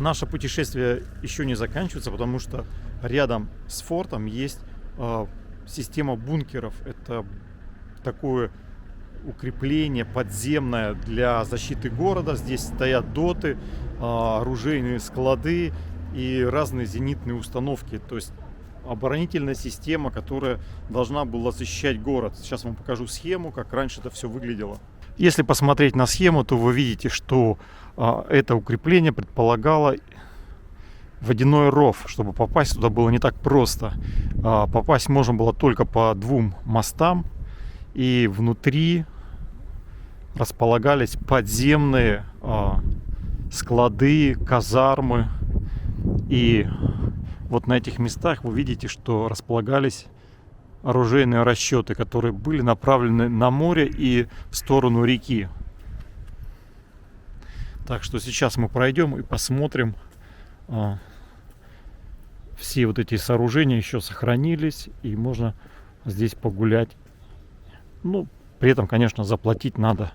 Наше путешествие еще не заканчивается, потому что рядом с фортом есть система бункеров. Это такое укрепление подземное для защиты города. Здесь стоят доты, оружейные склады и разные зенитные установки. То есть оборонительная система, которая должна была защищать город. Сейчас вам покажу схему, как раньше это все выглядело. Если посмотреть на схему, то вы видите, что это укрепление предполагало водяной ров. Чтобы попасть туда было не так просто. Попасть можно было только по двум мостам. И внутри располагались подземные склады, казармы. И вот на этих местах вы видите, что располагались оружейные расчеты, которые были направлены на море и в сторону реки. Так что сейчас мы пройдем и посмотрим. Все вот эти сооружения еще сохранились, и можно здесь погулять. Ну, при этом, конечно, заплатить надо.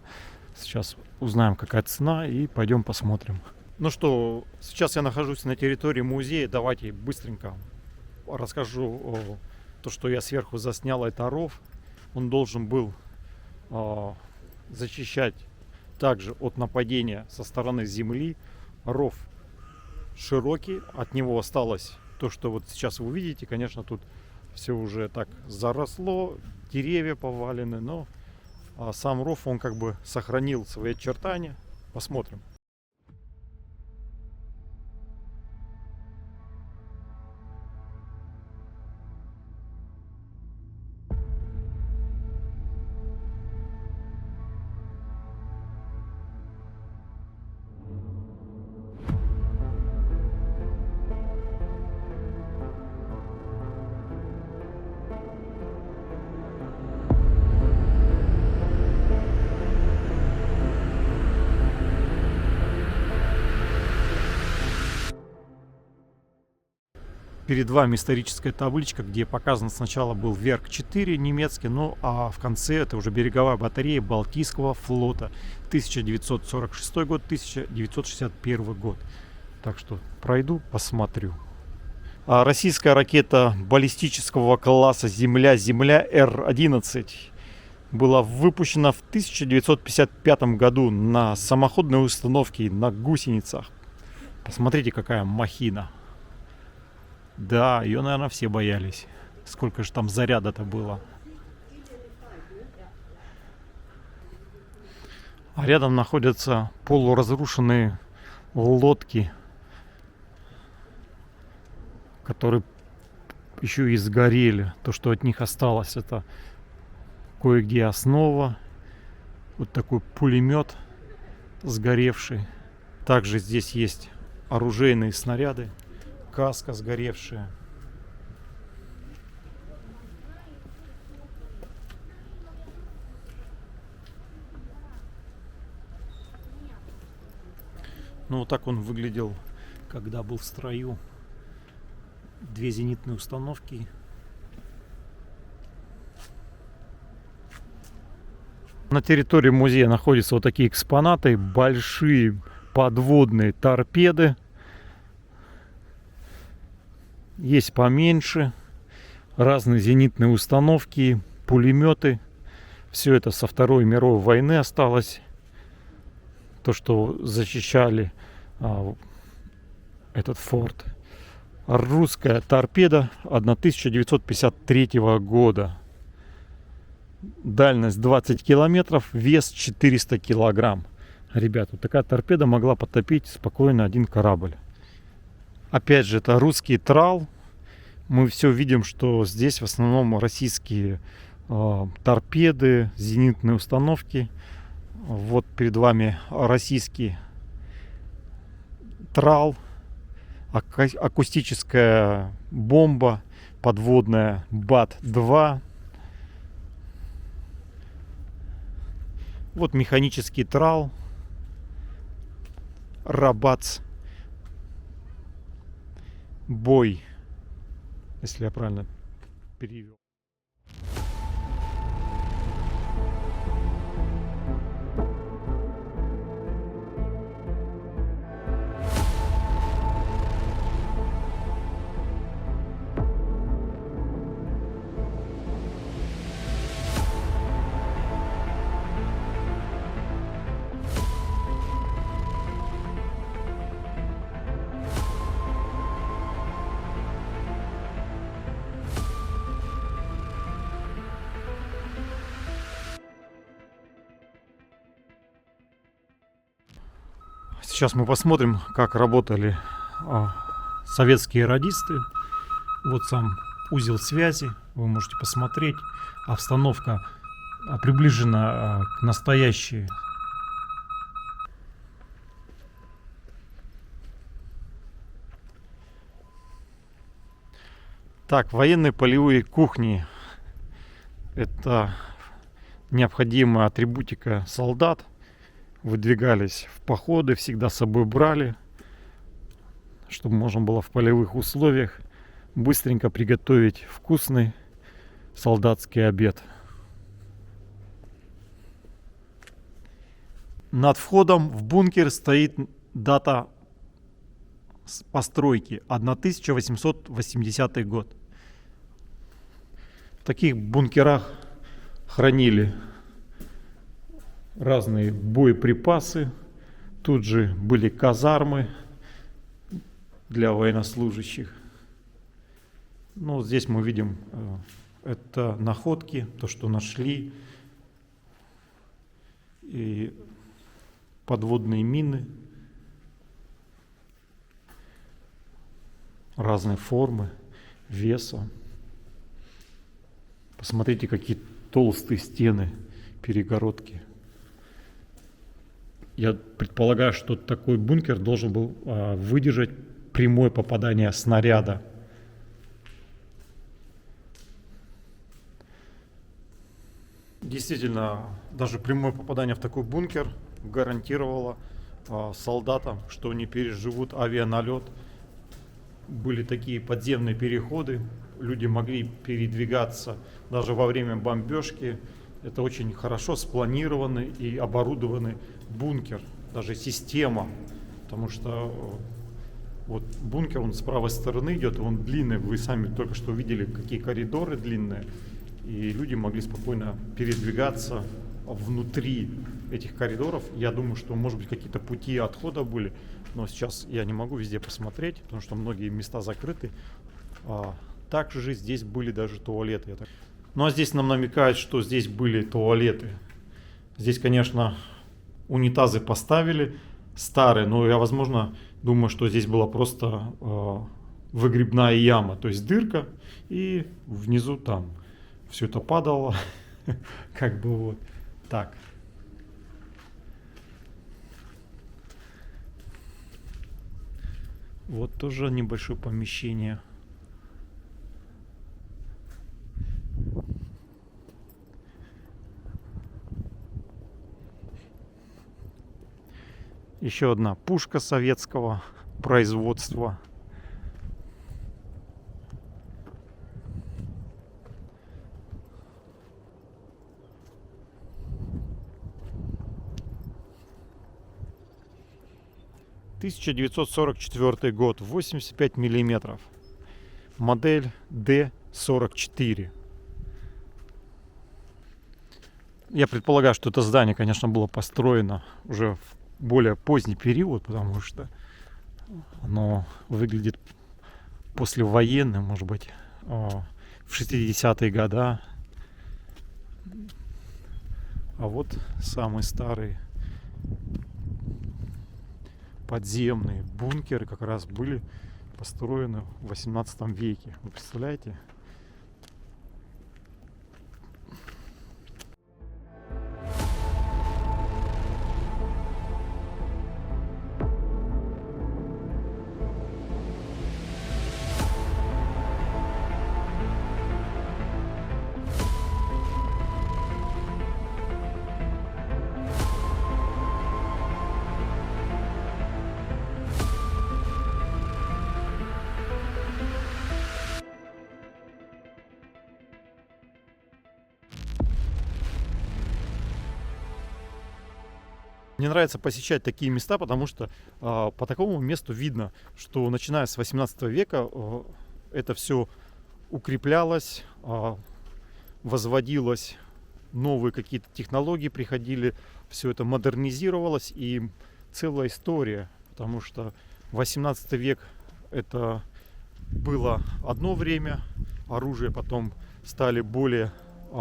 Сейчас узнаем, какая цена, и пойдем посмотрим. Ну что, сейчас я нахожусь на территории музея. Давайте быстренько расскажу то, что я сверху заснял. Это ров. Он должен был защищать также от нападения со стороны земли. Ров широкий, от него осталось то, что вот сейчас вы видите. Конечно, тут все уже так заросло, деревья повалены, но сам ров, он как бы сохранил свои очертания. Посмотрим. Перед вами историческая табличка, где показано сначала был Верк-4 немецкий, ну а в конце это уже береговая батарея Балтийского флота. 1946 год, 1961 год. Так что пройду, посмотрю. Российская ракета баллистического класса Земля Р-11 была выпущена в 1955 году на самоходной установке на гусеницах. Посмотрите, какая махина. Да, ее, наверное, все боялись. Сколько же там заряда-то было. А рядом находятся полуразрушенные лодки, которые еще и сгорели. То, что от них осталось, это кое-где основа. Вот такой пулемет сгоревший. Также здесь есть оружейные снаряды. Каска сгоревшая. Ну вот так он выглядел, когда был в строю. Две зенитные установки. На территории музея находятся вот такие экспонаты. Большие подводные торпеды. Есть поменьше, разные зенитные установки, пулеметы. Все это со Второй мировой войны осталось. То, что защищали этот форт. Русская торпеда 1953 года. Дальность 20 километров, вес 400 килограмм. Ребята, вот такая торпеда могла потопить спокойно один корабль. Опять же, это русский трал. Мы все видим, что здесь в основном российские торпеды, зенитные установки. Вот перед вами российский трал, акустическая бомба подводная БАТ-2. Вот механический трал, Рабац. Бой, если я правильно перевел. Сейчас мы посмотрим, как работали советские радисты. Вот сам узел связи, вы можете посмотреть. Обстановка приближена к настоящей. Так, военные полевые кухни. Это необходимая атрибутика солдат. Выдвигались в походы, всегда с собой брали, чтобы можно было в полевых условиях быстренько приготовить вкусный солдатский обед. Над входом в бункер стоит дата постройки 1880 год. В таких бункерах хранили разные боеприпасы. Тут же были казармы для военнослужащих. Ну, здесь мы видим это находки, то, что нашли. И подводные мины разной формы, веса. Посмотрите, какие толстые стены, перегородки. Я предполагаю, что такой бункер должен был выдержать прямое попадание снаряда. Действительно, даже прямое попадание в такой бункер гарантировало солдатам, что они переживут авианалет. Были такие подземные переходы, люди могли передвигаться даже во время бомбежки. Это очень хорошо спланированный и оборудованный бункер, даже система, потому что вот бункер, он с правой стороны идет, он длинный, вы сами только что увидели, какие коридоры длинные, и люди могли спокойно передвигаться внутри этих коридоров. Я думаю, что, может быть, какие-то пути отхода были, но сейчас я не могу везде посмотреть, потому что многие места закрыты. Также здесь были даже туалеты. Ну а здесь нам намекают, что здесь были туалеты. Здесь, конечно, унитазы поставили старые, но я, возможно, думаю, что здесь была просто выгребная яма, то есть дырка, и внизу там все это падало, как бы вот так. Вот тоже небольшое помещение. Еще одна пушка советского производства. «1944 год, 85 миллиметров. Модель Д-44». Я предполагаю, что это здание, конечно, было построено уже в более поздний период, потому что оно выглядит послевоенным, может быть, в 60-е годы. А вот самый старый подземные бункеры как раз были построены в 18 веке. Вы представляете? Мне нравится посещать такие места, потому что по такому месту видно, что начиная с 18 века это все укреплялось, возводилось, новые какие-то технологии приходили, все это модернизировалось, и целая история, потому что 18 век это было одно время, оружие потом стали более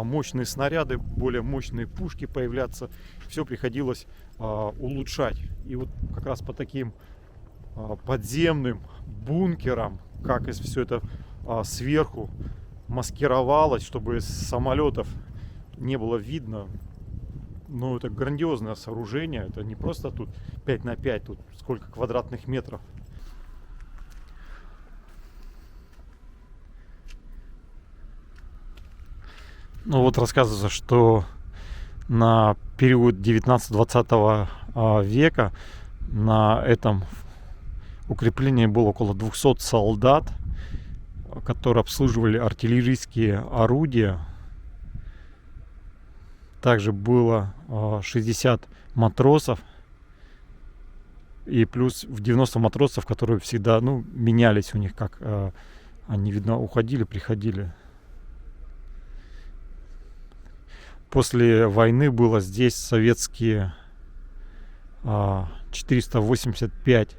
мощные снаряды, более мощные пушки появляться. Все приходилось улучшать. И вот как раз по таким подземным бункерам, как все это сверху маскировалось, чтобы с самолетов не было видно. Ну, это грандиозное сооружение. Это не просто тут 5 на 5, тут сколько квадратных метров. Ну вот рассказывается, что на период 19-20 века на этом укреплении было около 200 солдат, которые обслуживали артиллерийские орудия. Также было 60 матросов и плюс в 90 матросов, которые всегда, ну, менялись у них, как они, видно, уходили, приходили. После войны было здесь советские 485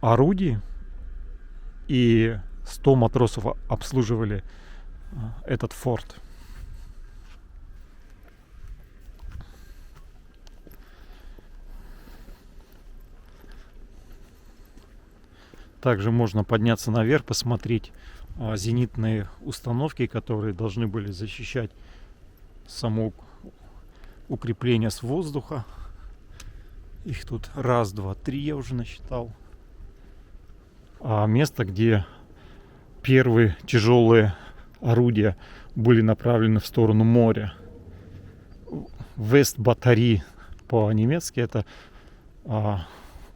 орудий, и 100 матросов обслуживали этот форт. Также можно подняться наверх, посмотреть зенитные установки, которые должны были защищать само укрепление с воздуха. Их тут раз, два, три я уже насчитал. А место, где первые тяжелые орудия были направлены в сторону моря. Вест-Батари по-немецки это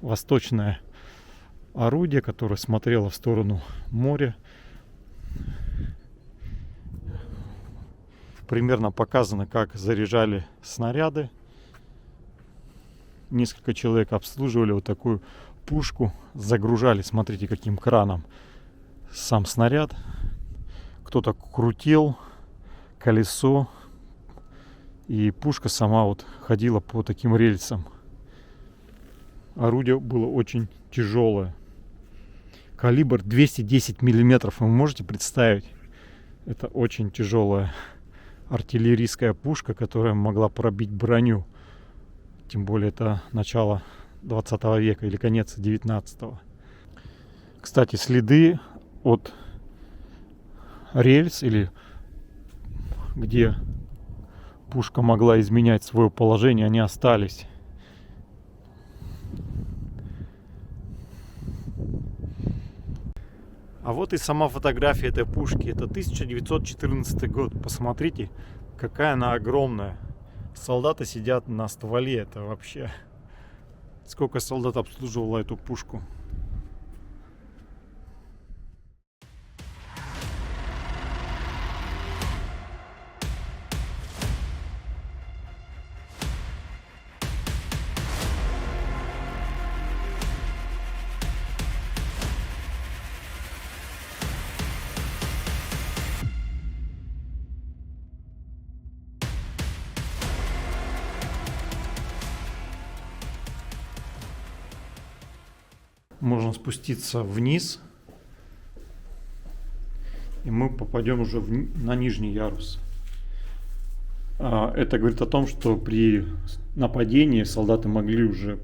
восточное орудие, которое смотрело в сторону моря. Примерно показано, как заряжали снаряды. Несколько человек обслуживали вот такую пушку. Загружали, смотрите, каким краном сам снаряд. Кто-то крутил колесо. И пушка сама вот ходила по таким рельсам. Орудие было очень тяжелое. Калибр 210 миллиметров. Вы можете представить? Это очень тяжелая артиллерийская пушка, которая могла пробить броню. Тем более это начало 20 века или конец 19-го. Кстати, следы от рельс, или где пушка могла изменять свое положение, они остались. А вот и сама фотография этой пушки. Это 1914 год. Посмотрите, какая она огромная. Солдаты сидят на стволе. Это вообще... Сколько солдат обслуживало эту пушку. Можно спуститься вниз, и мы попадем уже на нижний ярус. Это говорит о том, что при нападении солдаты могли уже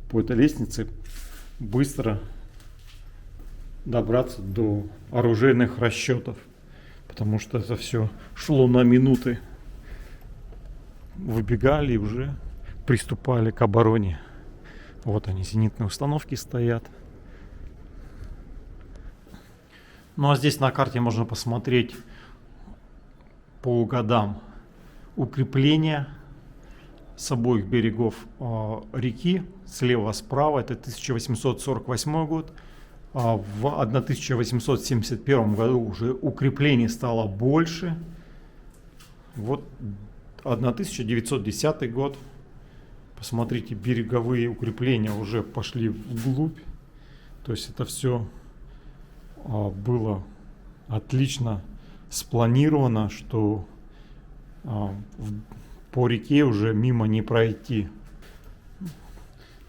по этой лестнице быстро добраться до оружейных расчетов, потому что это все шло на минуты. Выбегали и уже приступали к обороне. Вот они, зенитные установки стоят. Ну а здесь на карте можно посмотреть по годам укрепления с обоих берегов реки, слева, справа. Это 1848 год. В 1871 году уже укреплений стало больше. Вот 1910 год. Посмотрите, береговые укрепления уже пошли вглубь. То есть это все было отлично спланировано, что по реке уже мимо не пройти.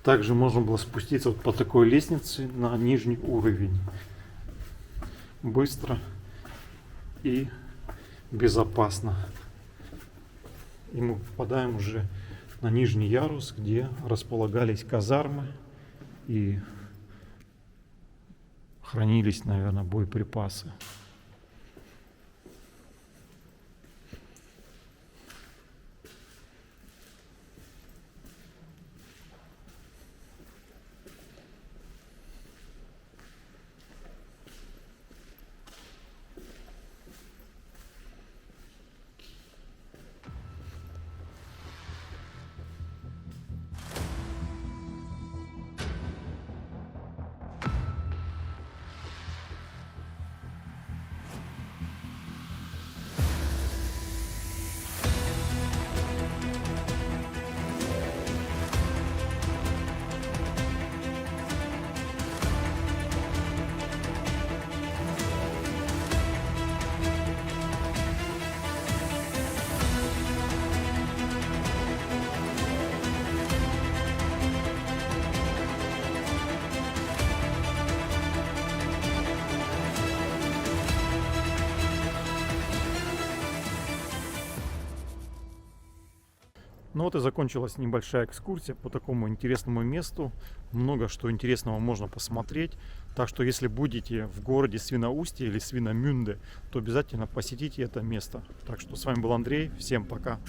Также можно было спуститься вот по такой лестнице на нижний уровень. Быстро. И безопасно. И мы попадаем уже на нижний ярус, где располагались казармы и хранились, наверное, боеприпасы. Ну вот и закончилась небольшая экскурсия по такому интересному месту. Много что интересного можно посмотреть. Так что если будете в городе Свиноустье или Свиномюнде, то обязательно посетите это место. Так что с вами был Андрей. Всем пока.